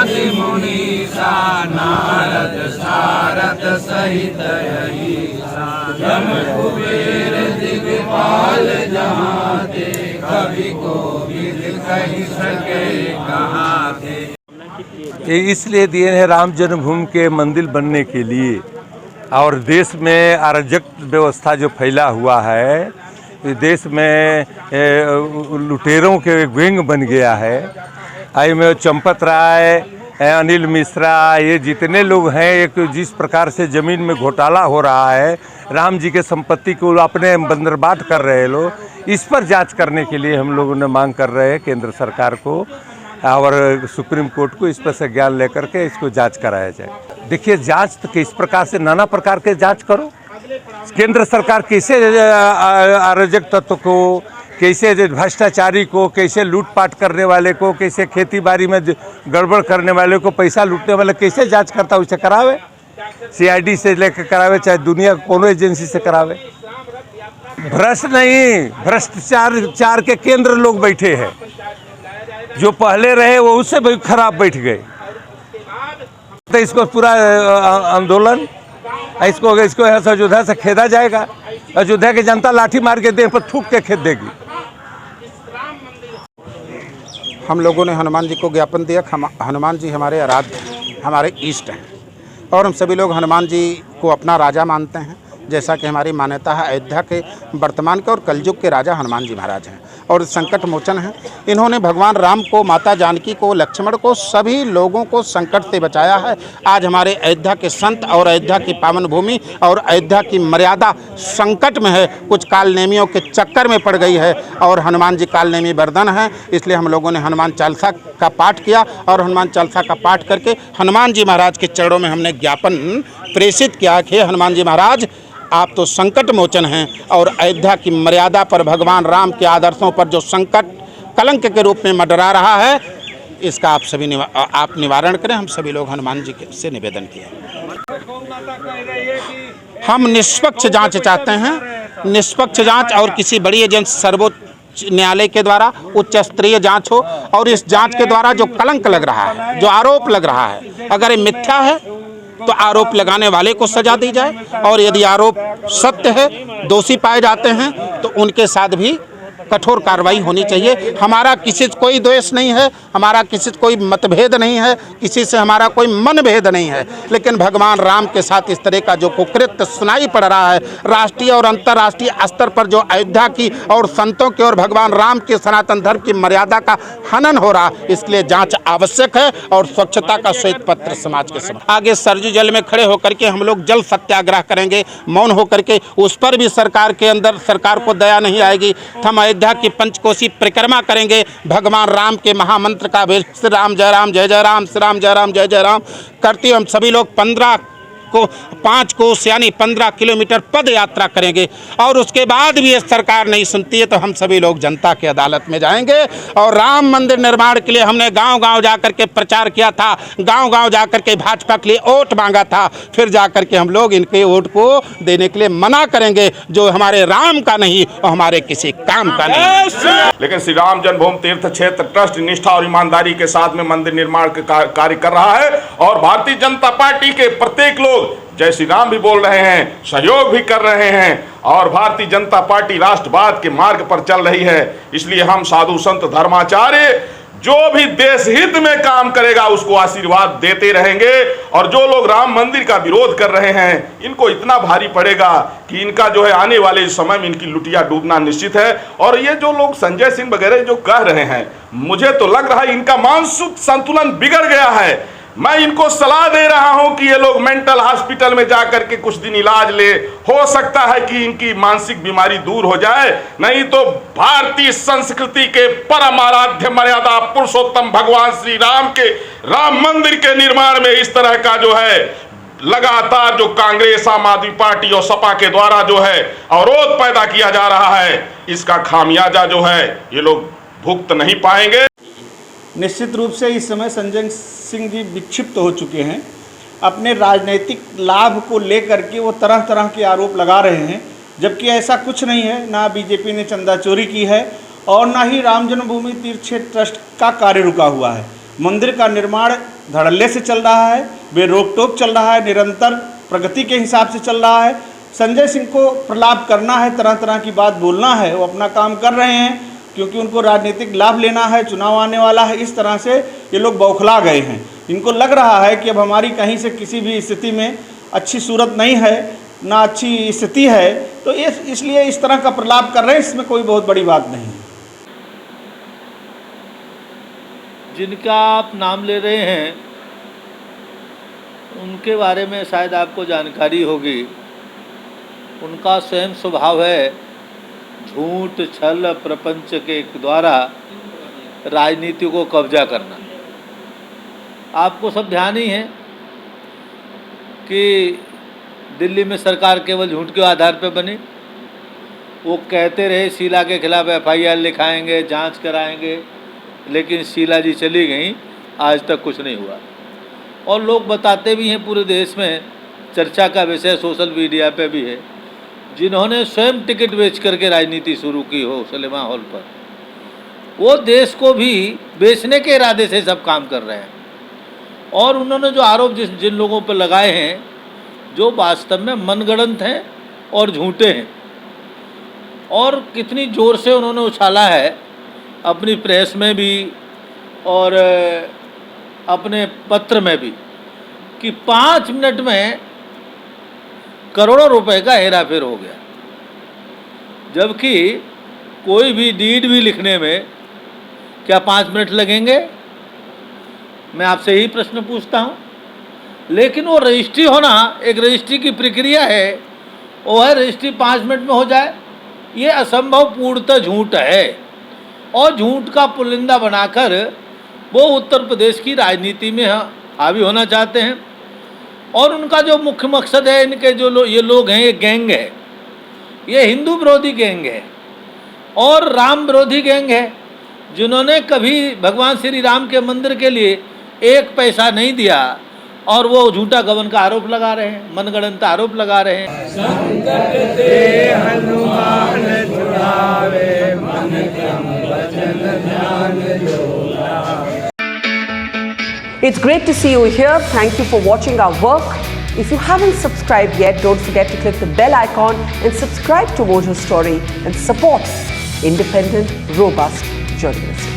ब्रह्मादि मुनीसा नारद सारद सहित ईसा यम कुबेर दिगपाल जहाँ थे कवि कोविद कहि सके कहाँ थे। ये इसलिए दिए हैं राम जन्मभूमि के मंदिर बनने के लिए। और देश में अराजक व्यवस्था जो फैला हुआ है, देश में लुटेरों के एक विंग बन गया है। आई में चंपत राय, अनिल मिश्रा, ये जितने लोग हैं, एक जिस प्रकार से ज़मीन में घोटाला हो रहा है, राम जी के संपत्ति को अपने बंदरबाट कर रहे हैं लोग, इस पर जांच करने के लिए हम लोगों ने मांग कर रहे हैं केंद्र सरकार को और सुप्रीम कोर्ट को इस पर से ज्ञान लेकर के इसको जांच कराया जाए। देखिए, जांच तो किस प्रकार से, नाना प्रकार के जांच करो। केंद्र सरकार कैसे अराजक तत्व को, कैसे भ्रष्टाचारी को, कैसे लूटपाट करने वाले को, कैसे खेती बाड़ी में गड़बड़ करने वाले को, पैसा लूटने वाले कैसे जांच करता, उसे करावे, CID से लेकर करावे, चाहे दुनिया कोनो एजेंसी से करावे। भ्रष्ट नहीं, भ्रष्टाचार के केंद्र लोग बैठे हैं। जो पहले रहे वो उससे भी खराब बैठ गए। तो इसको पूरा आंदोलन, इसको अयोध्या से खेदा जाएगा। अयोध्या की जनता लाठी मार के देह पर थूक के खेद देगी। हम लोगों ने हनुमान जी को ज्ञापन दिया। हनुमान जी हमारे आराध्य, हमारे इष्ट हैं और हम सभी लोग हनुमान जी को अपना राजा मानते हैं। जैसा कि हमारी मान्यता है, अयोध्या के वर्तमान के और कलयुग के राजा हनुमान जी महाराज हैं और संकट मोचन हैं। इन्होंने भगवान राम को, माता जानकी को, लक्ष्मण को, सभी लोगों को संकट से बचाया है। आज हमारे अयोध्या के संत और अयोध्या की पावन भूमि और अयोध्या की मर्यादा संकट में है, कुछ कालनेमियों के चक्कर में पड़ गई है और हनुमान जी कालनेमी वर्धन हैं। इसलिए हम लोगों ने हनुमान चालीसा का पाठ किया और हनुमान चालीसा का पाठ करके हनुमान जी महाराज के चरणों में हमने ज्ञापन प्रेषित किया कि हनुमान जी महाराज, आप तो संकट मोचन हैं और अयोध्या की मर्यादा पर, भगवान राम के आदर्शों पर जो संकट कलंक के रूप में मंडरा रहा है, इसका आप सभी आप निवारण करें। हम सभी लोग हनुमान जी से निवेदन किए। हम निष्पक्ष जांच चाहते हैं, निष्पक्ष जांच और किसी बड़ी एजेंसी, सर्वोच्च न्यायालय के द्वारा उच्च स्तरीय जांच हो और इस जांच के द्वारा जो कलंक लग रहा है, जो आरोप लग रहा है, अगर ये मिथ्या है तो आरोप लगाने वाले को सजा दी जाए और यदि आरोप सत्य है, दोषी पाए जाते हैं तो उनके साथ भी कठोर कार्रवाई होनी चाहिए। हमारा किसी से कोई द्वेष नहीं है, हमारा किसी से कोई मतभेद नहीं है, किसी से हमारा कोई मनभेद नहीं है, लेकिन भगवान राम के साथ इस तरह का जो कुकृत्य सुनाई पड़ रहा है, राष्ट्रीय और अंतर्राष्ट्रीय स्तर पर जो अयोध्या की और संतों की और भगवान राम के सनातन धर्म की मर्यादा का हनन हो रहा, इसलिए जांच आवश्यक है और स्वच्छता का श्वेत पत्र समाज के समक्ष। आगे सरजू जल में खड़े होकर के हम लोग जल सत्याग्रह करेंगे, मौन होकर के। उस पर भी सरकार के अंदर, सरकार को दया नहीं आएगी। हम अयोध्या की पंचकोशी परिक्रमा करेंगे, भगवान राम के महामंत्र का, श्री राम जय राम जय जय राम, श्री राम जय राम जय जय राम करते हम सभी लोग 5 कोस यानी 15 किलोमीटर पद यात्रा करेंगे। और उसके बाद भी ये सरकार नहीं सुनती है तो हम सभी लोग जनता की अदालत में जाएंगे। और राम मंदिर निर्माण के लिए हमने गांव-गांव जाकर के प्रचार किया था, गांव-गांव जाकर के भाजपा के लिए वोट मांगा था, फिर जाकर के हम लोग इनके वोट को देने के लिए मना करेंगे, जो हमारे राम का नहीं और हमारे किसी काम का नहीं। लेकिन श्री राम जन्मभूमि तीर्थ क्षेत्र ट्रस्ट निष्ठा और ईमानदारी के साथ में मंदिर निर्माण का कार्य कर रहा है और भारतीय जनता पार्टी के प्रत्येक लोग जय श्री राम भी बोल रहे हैं, सहयोग भी कर रहे हैं और भारतीय जनता पार्टी राष्ट्रवाद के मार्ग पर चल रही है। इसलिए हम साधु संत धर्माचार्य जो भी देश हित में काम करेगा उसको आशीर्वाद देते रहेंगे। और जो लोग राम मंदिर का विरोध कर रहे हैं, इनको इतना भारी पड़ेगा कि इनका जो है आने वाले समय में इनकी लुटिया डूबना निश्चित है। और ये जो लोग संजय सिंह वगैरह जो कह रहे हैं, मुझे तो लग रहा है इनका मानसिक संतुलन बिगड़ गया है। मैं इनको सलाह दे रहा हूं कि ये लोग मेंटल हॉस्पिटल में जाकर के कुछ दिन इलाज ले, हो सकता है कि इनकी मानसिक बीमारी दूर हो जाए। नहीं तो भारतीय संस्कृति के परम आराध्य मर्यादा पुरुषोत्तम भगवान श्री राम के राम मंदिर के निर्माण में इस तरह का जो है लगातार जो कांग्रेस, आम आदमी पार्टी और सपा के द्वारा जो है अवरोध पैदा किया जा रहा है, इसका खामियाजा जो है ये लोग भुगत नहीं पाएंगे। निश्चित रूप से इस समय संजय सिंह जी विक्षिप्त हो चुके हैं। अपने राजनीतिक लाभ को लेकर के वो तरह तरह के आरोप लगा रहे हैं, जबकि ऐसा कुछ नहीं है। ना बीजेपी ने चंदा चोरी की है और ना ही राम जन्मभूमि तीर्थ क्षेत्र ट्रस्ट का कार्य रुका हुआ है। मंदिर का निर्माण धड़ल्ले से चल रहा है, बेरोक टोक चल रहा है, निरंतर प्रगति के हिसाब से चल रहा है। संजय सिंह को प्रलाप करना है, तरह तरह की बात बोलना है, वो अपना काम कर रहे हैं क्योंकि उनको राजनीतिक लाभ लेना है, चुनाव आने वाला है। इस तरह से ये लोग बौखला गए हैं। इनको लग रहा है कि अब हमारी कहीं से किसी भी स्थिति में अच्छी सूरत नहीं है, ना अच्छी स्थिति है, तो इसलिए इस तरह का प्रलाप कर रहे हैं। इसमें कोई बहुत बड़ी बात नहीं है। जिनका आप नाम ले रहे हैं उनके बारे में शायद आपको जानकारी होगी। उनका स्वयं स्वभाव है झूठ छल प्रपंच के द्वारा राजनीति को कब्जा करना। आपको सब ध्यान ही है कि दिल्ली में सरकार केवल झूठ के आधार पर बनी। वो कहते रहे शीला के खिलाफ FIR लिखाएंगे, जांच कराएंगे, लेकिन शीला जी चली गई, आज तक कुछ नहीं हुआ। और लोग बताते भी हैं, पूरे देश में चर्चा का विषय सोशल मीडिया पे भी है, जिन्होंने स्वयं टिकट बेच करके राजनीति शुरू की हो सिनेमा हॉल पर, वो देश को भी बेचने के इरादे से सब काम कर रहे हैं। और उन्होंने जो आरोप जिन लोगों पर लगाए हैं, जो वास्तव में मनगढ़ंत हैं और झूठे हैं, और कितनी ज़ोर से उन्होंने उछाला है अपनी प्रेस में भी और अपने पत्र में भी कि 5 मिनट में करोड़ों रुपए का हेराफेर हो गया, जबकि कोई भी डीड भी लिखने में क्या 5 मिनट लगेंगे? मैं आपसे यही प्रश्न पूछता हूँ। लेकिन वो रजिस्ट्री होना, एक रजिस्ट्री की प्रक्रिया है, वो है रजिस्ट्री 5 मिनट में हो जाए। ये असंभव पूर्णतः झूठ है, और झूठ का पुलिंदा बनाकर वो उत्तर प्रदेश की राजनीति में हावी होना चाहते हैं। और उनका जो मुख्य मकसद है, इनके जो ये लोग हैं, ये गैंग है, ये हिंदू विरोधी गैंग है और राम विरोधी गैंग है, जिन्होंने कभी भगवान श्री राम के मंदिर के लिए 1 पैसा नहीं दिया, और वो झूठा गबन का आरोप लगा रहे हैं, मनगढ़ंत आरोप लगा रहे हैं। संकट ते हनुमान छुड़ावे, मन क्रम वचन ध्यान जोड़ा। It's great to see you here. Thank you for watching our work. If you haven't subscribed yet, don't forget to click the bell icon and subscribe to Mojo Story and support independent, robust journalism.